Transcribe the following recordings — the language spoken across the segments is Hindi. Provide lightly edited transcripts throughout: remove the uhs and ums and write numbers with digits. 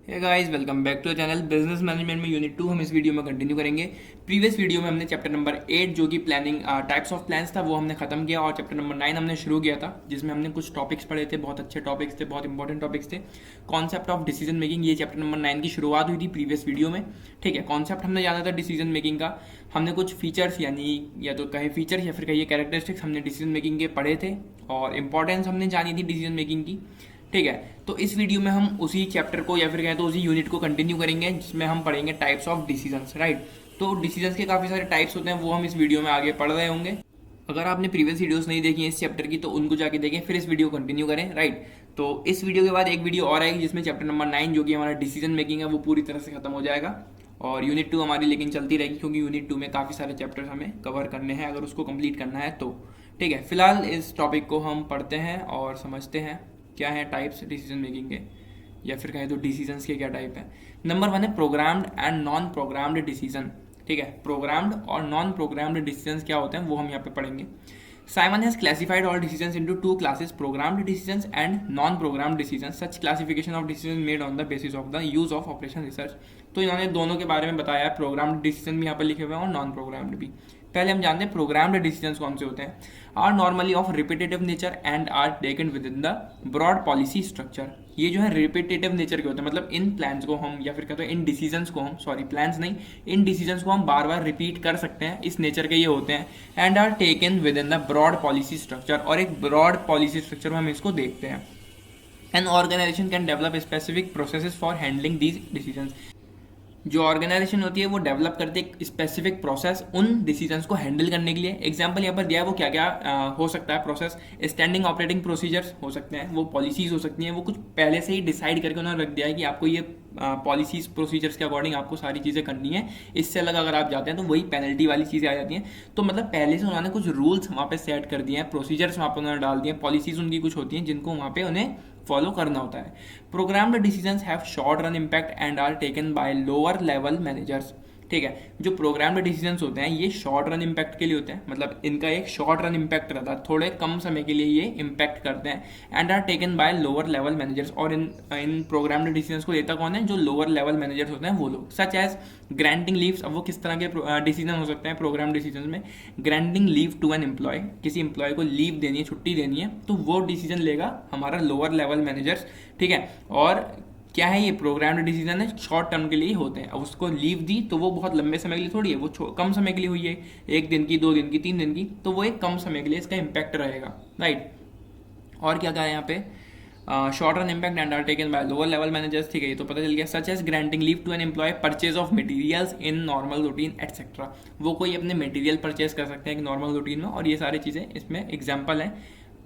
Hey guys, welcome back to channel business management में यूनिट 2 हम इस वीडियो में कंटिन्यू करेंगे। प्रीवियस वीडियो में हमने चैप्टर नंबर 8 जो कि प्लानिंग टाइप्स ऑफ प्लान्स था वो हमने खत्म किया और चैप्टर नंबर 9 हमने शुरू किया था जिसमें हमने कुछ टॉपिक्स पढ़े थे। बहुत अच्छे टॉपिक्स थे, बहुत इंपॉर्टेंट टॉपिक्स थे। कॉन्सेप्ट ऑफ डिसीजन मेकिंग, ये चैप्टर नंबर 9 की शुरुआत हुई थी प्रीवियस वीडियो में। ठीक है, कॉन्सेप्ट हमने जाना था डिसीजन मेकिंग का। हमने कुछ फीचर्स यानी या तो कहे फीचर्स या फिर कहिए कैरेक्टरिस्टिक्स हमने डिसीजन मेकिंग के पढ़े थे और इंपॉर्टेंस हमने जानी थी डिसीजन मेकिंग की। ठीक है, तो इस वीडियो में हम उसी चैप्टर को या फिर कहें तो उसी यूनिट को कंटिन्यू करेंगे जिसमें हम पढ़ेंगे टाइप्स ऑफ डिसीजंस। राइट, तो डिसीजंस के काफ़ी सारे टाइप्स होते हैं, वो हम इस वीडियो में आगे पढ़ रहे होंगे। अगर आपने प्रीवियस वीडियोस नहीं देखी हैं इस चैप्टर की तो उनको जाके देखें, फिर इस वीडियो कंटिन्यू करें। राइट, तो इस वीडियो के बाद एक वीडियो और आएगी जिसमें चैप्टर नंबर 9 जो कि हमारा डिसीजन मेकिंग है वो पूरी तरह से खत्म हो जाएगा और यूनिट 2 हमारी लेकिन चलती रहेगी क्योंकि यूनिट 2 में काफ़ी सारे चैप्टर्स हमें कवर करने हैं अगर उसको कंप्लीट करना है तो। ठीक है, फिलहाल इस टॉपिक को हम पढ़ते हैं और समझते हैं क्या है टाइप्स डिसीजन मेकिंग के, या फिर कहें तो डिसीजंस के क्या टाइप है। नंबर 1 है programmed and non programmed decision. ठीक है, प्रोग्राम्ड और नॉन प्रोग्राम्ड डिसीजंस क्या होते हैं वो हम यहाँ पे पढ़ेंगे। Simon has classified all decisions into two classes: programmed decisions and non-programmed decisions. Such classification of decisions made on the basis of the use of operation research. तो इन्होंने दोनों के बारे में बताया है, प्रोग्राम्ड डिसीजन भी यहाँ पर लिखे हुए हैं और नॉन प्रोग्राम्ड भी। पहले हम जानते हैं प्रोग्राम्ड डिसीजंस कौन से होते हैं। Are normally of repetitive nature and are taken within the broad policy structure. ये जो है रिपीटेटिव नेचर के होते हैं, मतलब इन प्लान्स को हम या फिर कहते हैं इन डिसीजंस को हम, सॉरी प्लान्स नहीं, इन डिसीजंस को हम बार बार रिपीट कर सकते हैं, इस नेचर के ये होते हैं। And are taken within the broad policy structure, और एक ब्रॉड पॉलिसी स्ट्रक्चर में हम इसको देखते हैं। An organization can develop specific processes for handling these decisions. जो ऑर्गेनाइजेशन होती है वो डेवलप करती है एक स्पेसिफिक प्रोसेस उन डिसीजंस को हैंडल करने के लिए। एग्जांपल यहाँ पर दिया है, वो क्या क्या हो सकता है प्रोसेस। स्टैंडिंग ऑपरेटिंग प्रोसीजर्स हो सकते हैं, वो पॉलिसीज हो सकती हैं, वो कुछ पहले से ही डिसाइड करके उन्होंने रख दिया है कि आपको ये पॉलिसीज प्रोसीजर्स के अकॉर्डिंग आपको सारी चीज़ें करनी है। इससे अलग अगर आप जाते हैं तो वही पेनल्टी वाली चीज़ें आ जाती हैं। तो मतलब पहले से उन्होंने कुछ रूल्स वहाँ पे सेट कर दिए हैं, प्रोसीजर्स वहाँ पे उन्होंने डाल दिए हैं, पॉलिसीज उनकी कुछ होती हैं जिनको वहाँ पे उन्हें फॉलो करना होता है। Programmed decisions have short run impact and are taken by lower level managers. ठीक है, जो प्रोग्राम्ड डिसीजंस होते हैं ये शॉर्ट रन इम्पैक्ट के लिए होते हैं, मतलब इनका एक शॉर्ट रन इम्पैक्ट रहता है, थोड़े कम समय के लिए ये इम्पैक्ट करते हैं। And are taken by lower level managers, और इन प्रोग्राम्ड डिसीजंस को लेता कौन है, जो लोअर लेवल मैनेजर्स होते हैं वो लोग। सच एज ग्रांटिंग लीव्स, अब वो किस तरह के डिसीजन हो सकते हैं प्रोग्राम डिसीजन में। Granting leave to an employee, किसी एम्प्लॉय को लीव देनी है, छुट्टी देनी है, तो वो डिसीजन लेगा हमारा लोअर लेवल मैनेजर्स। ठीक है, और क्या है ये प्रोग्राम्ड डिसीजन है, शॉर्ट टर्म के लिए ही होते हैं। अब उसको लीव दी तो वो बहुत लंबे समय के लिए थोड़ी है, वो कम समय के लिए हुई है, 1 दिन की, 2 दिन की, 3 दिन की, तो वो एक कम समय के लिए इसका इम्पैक्ट रहेगा। राइट, और क्या कहा है यहाँ पे, short run impact and are taken by lower level managers. ठीक है, ये तो पता चल गया। Such as granting leave to an employee, purchase of materials in normal routine etcetera. वो कोई अपने मटेरियल परचेज कर सकते हैं एक नॉर्मल रूटीन में, और ये सारी चीज़ें इसमें एग्जाम्पल हैं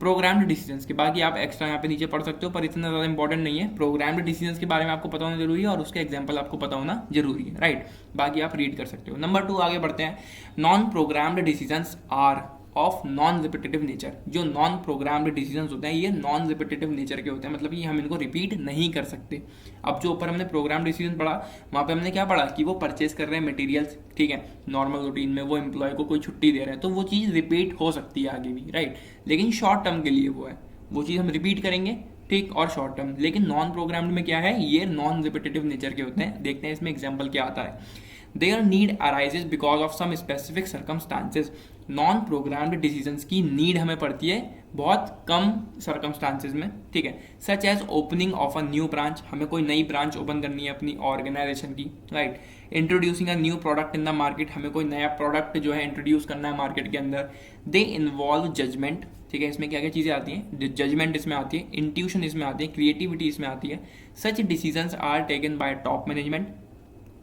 प्रोग्राम्ड डिसीजंस के। बाकी आप एक्स्ट्रा यहाँ पे नीचे पढ़ सकते हो, पर इतना ज़्यादा इंपॉर्टेंट नहीं है। प्रोग्राम्ड डिसीजंस के बारे में आपको पता होना जरूरी है और उसके एग्जाम्पल आपको पता होना जरूरी है। राइट, बाकी आप रीड कर सकते हो। नंबर 2 आगे बढ़ते हैं। Non programmed decisions are of non repetitive nature. जो नॉन प्रोग्राम्ड डिसीजंस होते हैं ये नॉन रिपीटेटिव नेचर के होते हैं, मतलब कि हम इनको रिपीट नहीं कर सकते। अब जो ऊपर हमने प्रोग्राम डिसीजन पढ़ा वहाँ पे हमने क्या पढ़ा कि वो परचेज कर रहे हैं मटेरियल्स, ठीक है, नॉर्मल रूटीन में, वो एम्प्लॉय को कोई छुट्टी दे रहे हैं, तो वो चीज़ रिपीट हो सकती है आगे भी। राइट, लेकिन शॉर्ट टर्म के लिए वो है, वो चीज़ हम रिपीट करेंगे, ठीक, और शॉर्ट टर्म। लेकिन नॉन प्रोग्राम्ड में क्या है, ये नॉन रिपीटेटिव नेचर के होते हैं। देखते हैं इसमें एग्जाम्पल क्या आता है। Their need arises because of some specific circumstances. Non programmed decisions की नीड हमें पड़ती है बहुत कम सर्कमस्टांसेस में। ठीक है, such as opening of a new branch, हमें कोई नई ब्रांच ओपन करनी है अपनी ऑर्गेनाइजेशन की। Right, introducing a new product in the market, हमें कोई नया प्रोडक्ट जो है इंट्रोड्यूस करना है मार्केट के अंदर। They involve judgment. ठीक है, इसमें क्या क्या चीज़ें आती हैं, जजमेंट इसमें आती है, इंट्यूशन इसमें आती है, क्रिएटिविटी इसमें आती है। Such decisions are taken by top management.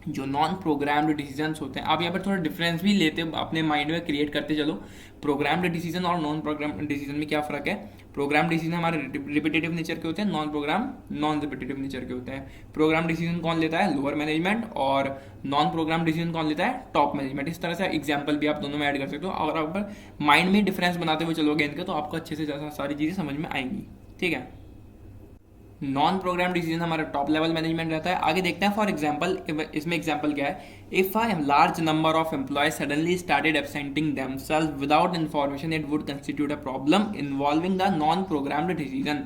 जो नॉन प्रोग्राम्ड डिसीजंस होते हैं, आप यहाँ पर थोड़ा डिफरेंस भी लेते अपने माइंड में क्रिएट करते चलो। प्रोग्राम्ड डिसीजन और नॉन प्रोग्राम्ड डिसीजन में क्या फ़र्क है। प्रोग्राम डिसीजन हमारे रिपीटेटिव नेचर के होते हैं, non program non repetitive nature के होते हैं। प्रोग्राम डिसीजन कौन लेता है, लोअर मैनेजमेंट, और नॉन प्रोग्राम डिसीजन कौन लेता है, टॉप मैनेजमेंट। इस तरह से एग्जाम्पल भी आप दोनों में ऐड कर सकते हो। अगर आप माइंड में डिफरेंस बनाते हुए चलोगे इनके, तो आपको अच्छे से सारी चीज़ें समझ में आएंगी। ठीक है, नॉन प्रोग्राम डिसीजन हमारा टॉप लेवल मैनेजमेंट रहता है। आगे देखते हैं, फॉर एग्जांपल, इसमें एग्जांपल क्या है। If a large number of employ suddenly started absenting themselves without information, it would constitute a problem involving the non programmed decision.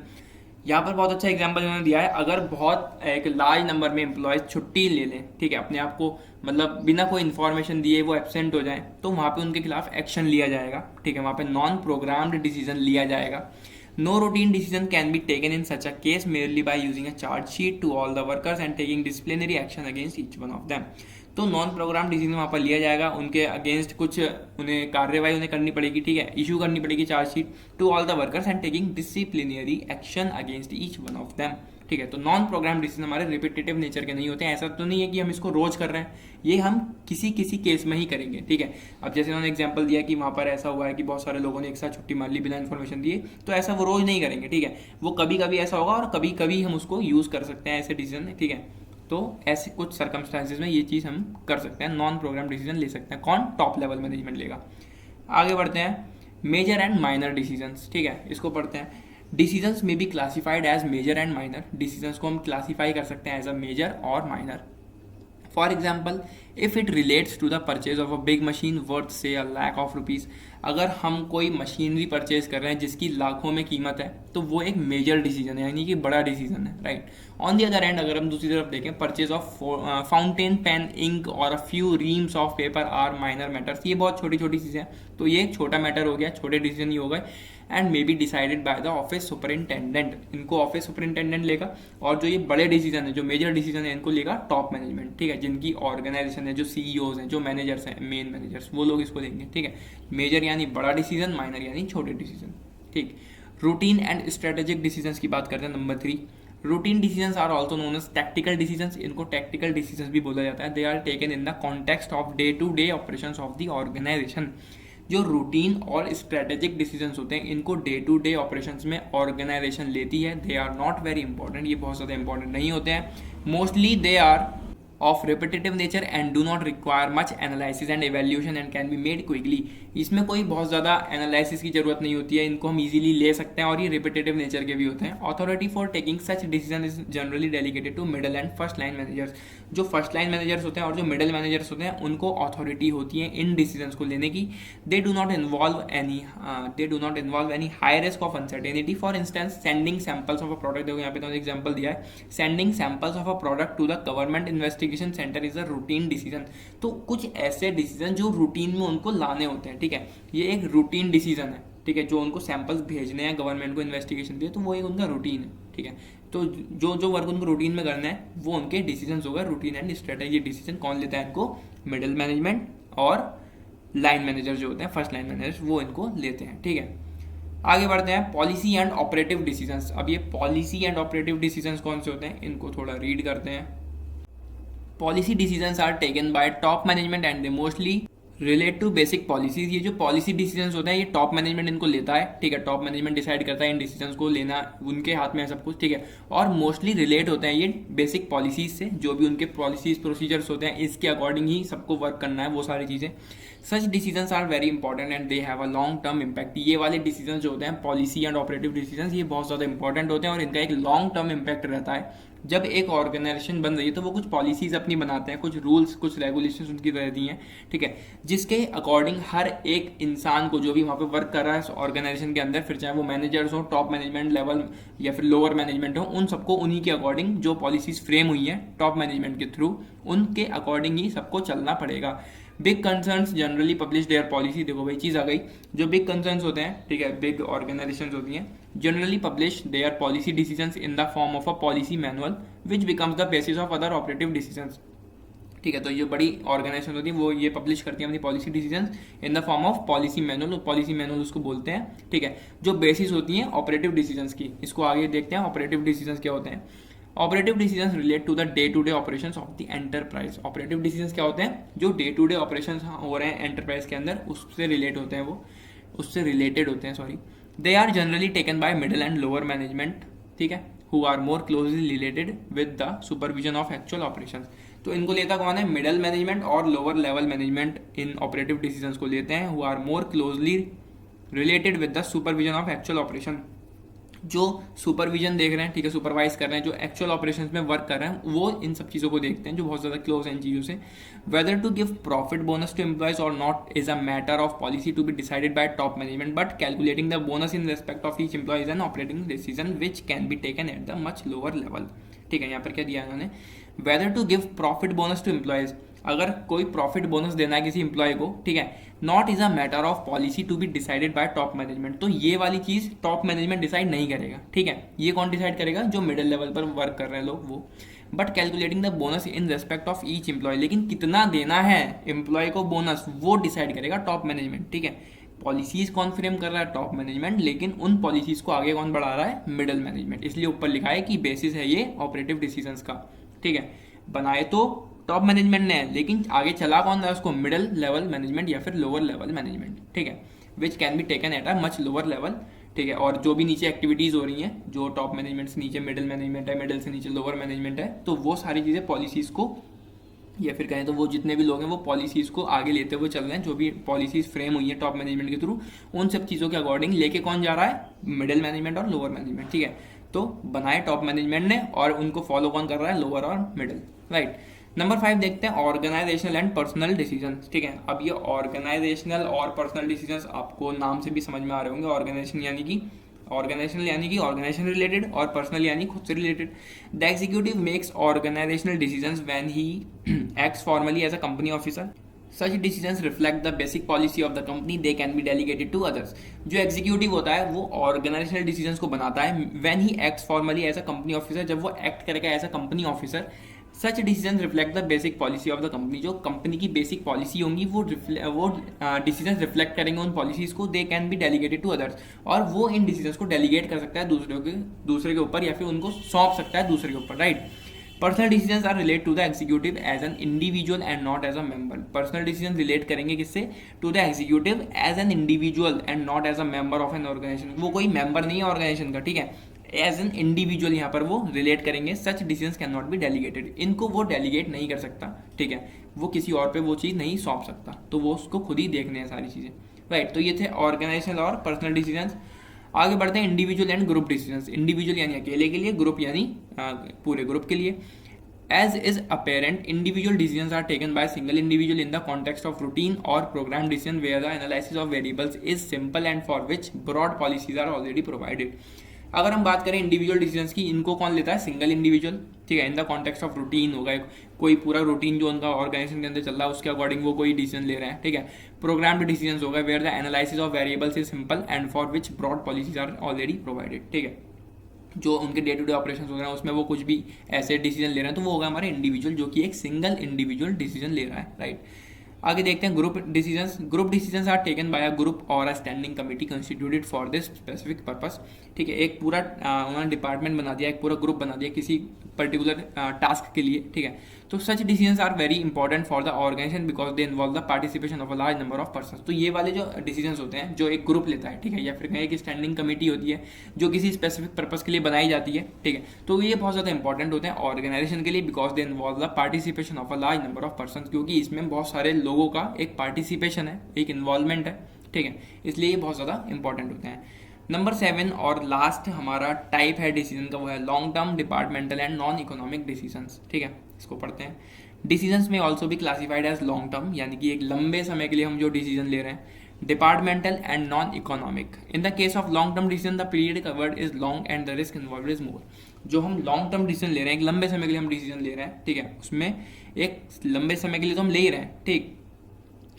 यहाँ पर बहुत अच्छा एग्जांपल उन्होंने दिया है, अगर बहुत एक लार्ज नंबर में एम्प्लॉयज छुट्टी ले लें, ठीक है, अपने आप को मतलब बिना कोई इन्फॉर्मेशन दिए वो एब्सेंट हो जाएं, तो वहाँ पे उनके खिलाफ एक्शन लिया जाएगा, ठीक है, वहाँ पे नॉन प्रोग्राम्ड डिसीजन लिया जाएगा। No routine decision can be taken in such a case merely by using a charge sheet to all the workers and taking disciplinary action against each one of them। तो नॉन प्रोग्राम डिसीजन वहाँ पर लिया जाएगा, उनके अगेंस्ट कुछ उन्हें कार्रवाई उन्हें करनी पड़ेगी, ठीक है, इशू करनी पड़ेगी charge sheet to all the workers and taking disciplinary action against each one of them, ठीक है। तो नॉन प्रोग्राम डिसीजन हमारे रिपीटेटिव नेचर के नहीं होते हैं, ऐसा तो नहीं है कि हम इसको रोज कर रहे हैं, ये हम किसी किसी केस में ही करेंगे, ठीक है। अब जैसे उन्होंने एग्जांपल दिया कि वहाँ पर ऐसा हुआ है कि बहुत सारे लोगों ने एक साथ छुट्टी मार ली बिना इन्फॉर्मेशन दिए, तो ऐसा वो रोज नहीं करेंगे, ठीक है, वो कभी कभी ऐसा होगा और कभी कभी हम उसको यूज कर सकते हैं ऐसे डिसीजन, ठीक है। तो ऐसे कुछ सर्कमस्टांसेस में ये चीज़ हम कर सकते हैं, नॉन प्रोग्राम डिसीजन ले सकते हैं। कौन? टॉप लेवल मैनेजमेंट लेगा। आगे बढ़ते हैं, मेजर एंड माइनर डिसीजंस, ठीक है, इसको पढ़ते हैं। डिसीजंस में be classified as major and minor, decisions को हम क्लासीफाई कर सकते हैं एज अ मेजर और minor. For example, if it relates to the purchase of a big machine worth say a lakh of rupees, अगर हम कोई मशीनरी परचेज कर रहे हैं जिसकी लाखों में कीमत है, तो वो एक मेजर डिसीजन है, यानी कि बड़ा डिसीजन है, right. On the other end, अगर हम दूसरी तरफ देखें, purchase of fountain pen, ink और a few reams of paper are minor matters, ये बहुत छोटी छोटी चीज़ें हैं, तो ये एक छोटा मैटर हो गया, छोटे डिसीजन ही हो गए। And may be decided by the office superintendent, इनको ऑफिस सुपरिंटेंडेंट लेगा, और जो ये बड़े डिसीजन है, जो मेजर डिसीजन है, इनको लेगा टॉप मैनेजमेंट, ठीक है, जिनकी ऑर्गेनाइजेशन है, जो सीईओज हैं, जो मैनेजर्स हैं, मेन मैनेजर्स, वो लोग इसको लेंगे, ठीक है। मेजर यानी बड़ा डिसीजन, माइनर यानी छोटे डिसीजन, ठीक। रूटीन एंड स्ट्रेटेजिक डिसीजंस की बात करते हैं, number 3। Routine decisions are also known as tactical decisions, इनको टैक्टिकल डिसीजंस भी बोला जाता है। They are taken in the context of day to day operations of the organization. जो रूटीन और स्ट्रेटेजिक डिसीजंस होते हैं, इनको डे टू डे ऑपरेशंस में ऑर्गेनाइजेशन लेती है। They are not very important, ये बहुत ज़्यादा इंपॉर्टेंट नहीं होते हैं। Mostly they are of repetitive nature and do not require much analysis and evaluation and can be made quickly। इसमें कोई बहुत ज़्यादा एनालिसिस की जरूरत नहीं होती है, इनको हम इजीली ले सकते हैं, और ये रिपीटेटिव नेचर के भी होते हैं। Authority for taking such decision is generally delegated to middle and first line managers. जो फर्स्ट लाइन मैनेजर्स होते हैं और जो मिडल मैनेजर्स होते हैं, उनको अथॉरिटी होती है इन डिसीजंस को लेने की। They do not involve any high risk of uncertainty. For instance, sending samples of a product, देखो यहाँ पे तो एग्जाम्पल दिया है, sending samples of a product to the government investigation centre is a routine decision. तो कुछ ऐसे डिसीजन जो रूटीन में उनको लाने होते हैं, ठीक है, ये एक रूटीन डिसीजन है, ठीक है, जो उनको सैंपल्स भेजने हैं गवर्नमेंट को इन्वेस्टिगेशन दिए, तो वो एक उनका रूटीन है, ठीक है। तो जो जो वर्क उनको रूटीन में करना है, वो उनके डिसीजन होगा। रूटीन एंड स्ट्रेटेजी डिसीजन कौन लेता है इनको? मिडिल मैनेजमेंट और लाइन मैनेजर जो होते हैं, फर्स्ट लाइन मैनेजर, वो इनको लेते हैं, ठीक है। आगे बढ़ते हैं, पॉलिसी एंड ऑपरेटिव डिसीजंस। अब ये पॉलिसी एंड ऑपरेटिव डिसीजंस कौन से होते हैं, इनको थोड़ा रीड करते हैं। Policy decisions are taken by top management and they mostly relate to basic policies. ये जो पॉलिसी डिसीजंस होते हैं, ये टॉप मैनेजमेंट इनको लेता है, ठीक है, टॉप मैनेजमेंट डिसाइड करता है इन डिसीजंस को लेना, उनके हाथ में है सब कुछ, ठीक है, और मोस्टली रिलेट होते हैं ये बेसिक पॉलिसीज से। जो भी उनके पॉलिसीज प्रोसीजर्स होते हैं, इसके अकॉर्डिंग ही सबको वर्क करना है, वो सारी चीज़ें। Such decisions are very important and they have a long term impact. ये वाले डिसीजंस जो होते हैं, पॉलिसी एंड ऑपरेटिव डिसीजंस, ये बहुत ज़्यादा इंपॉर्टेंट होते हैं और इनका एक लॉन्ग टर्म इम्पैक्ट रहता है। जब एक ऑर्गेनाइजेशन बन रही है, तो वो कुछ पॉलिसीज अपनी बनाते हैं, कुछ रूल्स, कुछ रेगुलेशंस उनकी रहती हैं, ठीक है, जिसके अकॉर्डिंग हर एक इंसान को, जो भी वहाँ पे वर्क कर रहा है ऑर्गेनाइजेशन के अंदर, फिर चाहे वो मैनेजर्स हो, टॉप मैनेजमेंट लेवल या फिर लोअर मैनेजमेंट हो, उन सबको उन्हीं के अकॉर्डिंग जो पॉलिसीज फ्रेम हुई है टॉप मैनेजमेंट के थ्रू, उनके अकॉर्डिंग ही सबको चलना पड़ेगा। Big concerns generally publish their policy. देखो भाई चीज़ आ गई, जो बिग कंसर्न्स होते हैं, ठीक है, बिग ऑर्गेनाइजेशंस होती हैं, generally publish their policy decisions in the form of a policy manual which becomes the basis of other operative decisions. ठीक है, तो ये बड़ी ऑर्गेनाइजेशन होती है, वो ये पब्लिश करती है अपनी policy decisions in the form of policy manual. Policy manual उसको बोलते हैं, ठीक है, जो बेसिस होती हैं ऑपरेटिव डिसीजंस की। इसको आगे देखते हैं, ऑपरेटिव डिसीजंस क्या होते हैं। Operative decisions relate to the day to day operations of the enterprise. Operative decisions क्या होते हैं? जो डे टू डे ऑपरेशंस हो रहे हैं एंटरप्राइज के अंदर, उससे रिलेट होते हैं, वो उससे रिलेटेड होते हैं, sorry. They are generally taken by middle and lower management, ठीक है, who are more closely related with the supervision of actual operations. तो इनको लेता कौन है? मिडिल मैनेजमेंट और लोअर लेवल मैनेजमेंट इन ऑपरेटिव डिसीजंस को लेते हैं, who are more closely related with the supervision of actual operation. जो सुपरविजन देख रहे हैं, ठीक है, सुपरवाइज कर रहे हैं, जो एक्चुअल ऑपरेशंस में वर्क कर रहे हैं, वो इन सब चीज़ों को देखते हैं जो बहुत ज़्यादा क्लोज हैं इन चीज़ों से। Whether to give profit bonus to employees और not is a matter of policy to be decided by top management, but calculating the bonus in respect of each employees and operating decision which can be taken at the much lower level. ठीक है, यहाँ पर क्या दिया है उन्होंने, whether to give profit bonus to employees, अगर कोई प्रॉफिट बोनस देना है किसी एम्प्लॉय को, ठीक है, not is a matter of policy to be decided by top management, तो ये वाली चीज टॉप मैनेजमेंट डिसाइड नहीं करेगा। ठीक है, ये कौन डिसाइड करेगा, जो मिडिल लेवल पर वर्क कर रहे हैं लोग वो। But calculating the bonus in respect of each employ, लेकिन कितना देना है एम्प्लॉय को बोनस वो डिसाइड करेगा टॉप मैनेजमेंट। ठीक है, पॉलिसीज कौन फ्रेम कर रहा है, टॉप मैनेजमेंट, लेकिन उन पॉलिसीज को आगे कौन बढ़ा रहा है, मिडिल मैनेजमेंट। इसलिए ऊपर लिखा है कि बेसिस है ये ऑपरेटिव डिसीजंस का। ठीक है, बनाए तो टॉप मैनेजमेंट ने है, लेकिन आगे चला कौन है उसको, मिडिल लेवल मैनेजमेंट या फिर लोअर लेवल मैनेजमेंट। ठीक है, विच can be taken at a much lower level. ठीक है, और जो भी नीचे एक्टिविटीज हो रही हैं, जो टॉप मैनेजमेंट से नीचे मिडिल मैनेजमेंट है, मिडिल से नीचे लोअर मैनेजमेंट है, तो वो सारी चीज़ें पॉलिसीज को, या फिर कहें तो वो जितने भी लोग हैं वो पॉलिसीज को आगे लेते हुए चल रहे हैं, जो भी पॉलिसीज फ्रेम हुई है टॉप मैनेजमेंट के थ्रू, उन सब चीज़ों के अकॉर्डिंग लेके कौन जा रहा है, मिडिल मैनेजमेंट और लोअर मैनेजमेंट। ठीक है, तो बनाए टॉप मैनेजमेंट ने और उनको फॉलो कौन कर रहा है, लोअर और मिडिल। राइट, नंबर 5 देखते हैं, ऑर्गेनाइजेशनल एंड पर्सनल डिसीजंस। ठीक है, अब ये ऑर्गेनाइजेशनल और पर्सनल डिसीजंस आपको नाम से भी समझ में आ रहे होंगे। ऑर्गेनाइजेशन यानी कि ऑर्गेनाइजेशन रिलेटेड और पर्सनल यानी खुद से रिलेटेड। The executive makes organizational decisions when he acts formally as a company officer. Such decisions reflect the basic policy of the company. They can be delegated to others. जो एग्जीक्यूटिव होता है वो ऑर्गेनाइजेशनल डिसीजंस को बनाता है when he acts formally as a company officer, जब वो एक्ट करेगा as a company officer. Such decision reflect the basic policy of the company, जो कंपनी की बेसिक पॉलिसी होंगी वो डिसीजन रिफ्लेक्ट करेंगे उन पॉलिसीज को। They can be delegated to others, और वो इन डिसीजंस को डेलीगेट कर सकता है दूसरे के ऊपर, या फिर उनको सौंप सकता है दूसरे के ऊपर। Right, personal decisions are relate to the executive as an individual and not as a member. Personal decision relate करेंगे किससे, to the executive as an individual and not as a member of an organization. वो कोई मेंबर नहीं है ऑर्गेनाइजेशन का, ठीक है, एज एन इंडिविजुअल यहाँ पर वो रिलेट करेंगे। सच decisions can not be delegated, इनको वो डेलीगेट नहीं कर सकता। ठीक है, वो किसी और पे वो चीज़ नहीं सौंप सकता, तो वो उसको खुद ही देखने हैं सारी चीज़ें। राइट, तो ये थे ऑर्गेनाइजेशनल और पर्सनल डिसीजंस। आगे बढ़ते हैं individual and group decisions. Individual यानी अकेले के लिए, ग्रुप यानी पूरे ग्रुप के लिए। As is apparent, individual decisions are taken by a single individual in the context of routine or program decision where the analysis of variables is simple and for which broad policies are already provided. अगर हम बात करें इंडिविजुअल डिसीजंस की, इनको कौन लेता है, सिंगल इंडिविजुअल। ठीक है, इन द कॉन्टेक्स्ट ऑफ रूटीन होगा, कोई पूरा रूटीन जो उनका ऑर्गेनाइजेशन के अंदर चल रहा है उसके अकॉर्डिंग वो कोई डिसीजन ले रहे हैं। ठीक है, प्रोग्राम्ड डिसीजंस होगा where the analysis of variables is simple and for which broad policies are already provided. ठीक है, जो उनके डे टू डे ऑपरेशन हो रहे हैं उसमें वो कुछ भी ऐसे डिसीजन ले रहे हैं, तो वो होगा हमारे इंडिविजुअल, जो कि एक सिंगल इंडिविजुअल डिसीजन ले रहा है। राइट, आगे देखते हैं group decisions. Group decisions are taken by a group और a standing committee constituted for this specific purpose. ठीक है, एक पूरा उन्होंने डिपार्टमेंट बना दिया, एक पूरा ग्रुप बना दिया किसी पर्टिकुलर टास्क के लिए। ठीक है, तो such decisions are very important for the organization because they involve the participation of a large number of person. तो ये वाले जो डिसीजंस होते हैं जो एक ग्रुप लेता है, ठीक है, या फिर कहें कि स्टैंडिंग कमेटी होती है जो किसी स्पेसिफिक पर्पस के लिए बनाई जाती है। ठीक है, तो ये बहुत ज़्यादा इंपॉर्टेंट होते हैं ऑर्गेनाइजेशन के लिए because they involve the participation of a large number of person, क्योंकि इसमें बहुत सारे लोगों का एक पार्टिसिपेशन है, एक इन्वॉल्वमेंट है। ठीक है, इसलिए ये बहुत ज़्यादा इंपॉर्टेंट होते हैं। नंबर 7 और लास्ट हमारा टाइप है डिसीजन का, वो है long term, departmental and non economic decisions. ठीक है, इसको पढ़ते हैं। डिसीजंस में ऑल्सो भी क्लासिफाइड एज लॉन्ग टर्म, यानी कि एक लंबे समय के लिए हम जो डिसीजन ले रहे हैं, departmental and non economic. In the case of long term decision the period covered is long and the risk involved is more. जो हम लॉन्ग टर्म डिसीजन ले रहे हैं, एक लंबे समय के लिए हम डिसीजन ले रहे हैं, ठीक है, उसमें एक लंबे समय के लिए तो हम ले ही रहे हैं, ठीक,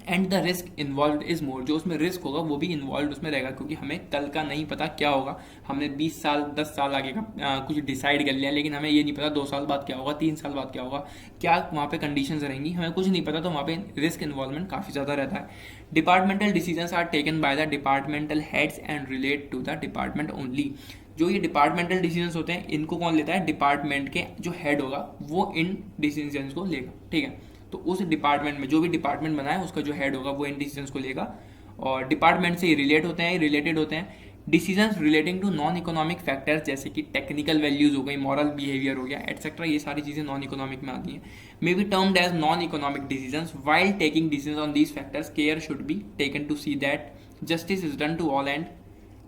and the risk involve is more. जो उसमें रिस्क होगा वो भी इन्वॉल्व उसमें रहेगा, क्योंकि हमें कल का नहीं पता क्या होगा। हमने 20 साल 10 साल आगे का कुछ डिसाइड कर लिया, लेकिन हमें ये नहीं पता 2 साल बाद क्या होगा, 3 साल बाद क्या होगा, क्या वहाँ पे कंडीशंस रहेंगी, हमें कुछ नहीं पता, तो वहाँ पे रिस्क इन्वॉल्वमेंट काफ़ी ज़्यादा रहता है। Departmental decisions are taken by the departmental heads and relate to the department only. जो ये डिपार्टमेंटल डिसीजंस होते हैं इनको कौन लेता है, डिपार्टमेंट के जो हेड होगा वो इन डिसीजंस को लेगा। ठीक है, तो उस डिपार्टमेंट में जो भी डिपार्टमेंट बना है उसका जो हेड होगा वो इन डिसीजंस को लेगा, और डिपार्टमेंट से रिलेट होते हैं, रिलेटेड होते हैं। Decisions relating to non economic factors जैसे कि टेक्निकल वैल्यूज हो गई, मॉरल बिहेवियर हो गया, एटसेट्रा, ये सारी चीज़ें नॉन इकोनॉमिक में आती हैं। May be termed as non economic decisions. While taking decisions on these factors care should be taken to see that justice is done to all and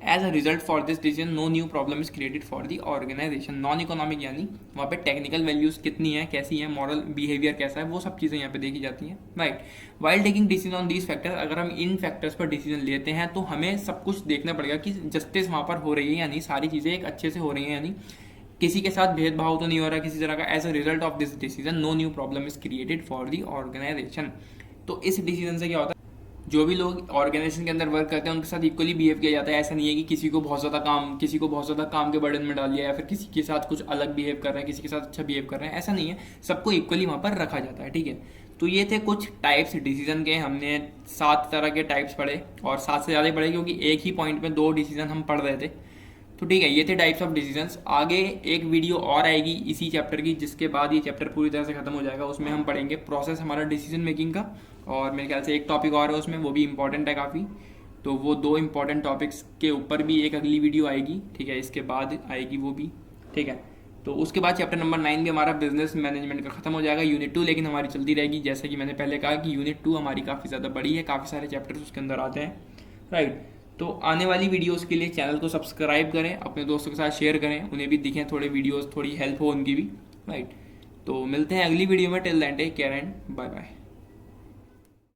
as a result for this decision no new problem is created for the organization. Non economic यानी वहाँ पे टेक्निकल वैल्यूज कितनी है, कैसी है, मॉरल बिहेवियर कैसा है, वो सब चीज़ें यहाँ पे देखी जाती हैं, right. While taking decision on these factors, अगर हम इन फैक्टर्स पर डिसीजन लेते हैं तो हमें सब कुछ देखना पड़ेगा कि जस्टिस वहाँ पर हो रही है यानी सारी चीज़ें एक अच्छे से हो रही हैं, यानी किसी के साथ भेदभाव तो नहीं हो रहा किसी तरह का। As a result of this decision no new problem is created for the organization. तो इस डिसीजन से क्या होता है, जो भी लोग ऑर्गेनाइजेशन के अंदर वर्क करते हैं उनके साथ इक्वली बिहेव किया जाता है। ऐसा नहीं है कि किसी को बहुत ज़्यादा काम के बर्डन में डाल दिया या फिर किसी के साथ कुछ अलग बिहेव कर रहे हैं, किसी के साथ अच्छा बिहेव कर रहे हैं, ऐसा नहीं है। सबको इक्वली वहाँ पर रखा जाता है, ठीक है। तो ये थे कुछ टाइप्स डिसीजन के। हमने 7 तरह के टाइप्स पढ़े और 7 से ज़्यादा पढ़े क्योंकि एक ही पॉइंट में 2 डिसीजन हम पढ़ रहे थे। तो ठीक है, ये थे टाइप्स ऑफ डिसीजंस। आगे एक वीडियो और आएगी इसी चैप्टर की, जिसके बाद ये चैप्टर पूरी तरह से खत्म हो जाएगा। उसमें हम पढ़ेंगे प्रोसेस हमारा डिसीजन मेकिंग का, और मेरे ख्याल से एक टॉपिक और है उसमें, वो भी इंपॉर्टेंट है काफ़ी। तो वो 2 इंपॉर्टेंट टॉपिक्स के ऊपर भी एक अगली वीडियो आएगी, ठीक है, इसके बाद आएगी वो भी, ठीक है। तो उसके बाद चैप्टर नंबर 9 भी हमारा बिजनेस मैनेजमेंट का खत्म हो जाएगा। यूनिट 2 लेकिन हमारी चलती रहेगी। जैसे कि मैंने पहले कहा कि यूनिट 2 हमारी काफ़ी ज़्यादा बड़ी है, काफ़ी सारे चैप्टर्स उसके अंदर आते हैं, राइट। तो आने वाली वीडियोस के लिए चैनल को सब्सक्राइब करें, अपने दोस्तों के साथ शेयर करें, उन्हें भी दिखें थोड़े वीडियोस, थोड़ी हेल्प हो उनकी भी, राइट। तो मिलते हैं अगली वीडियो में। Till then take care and bye bye.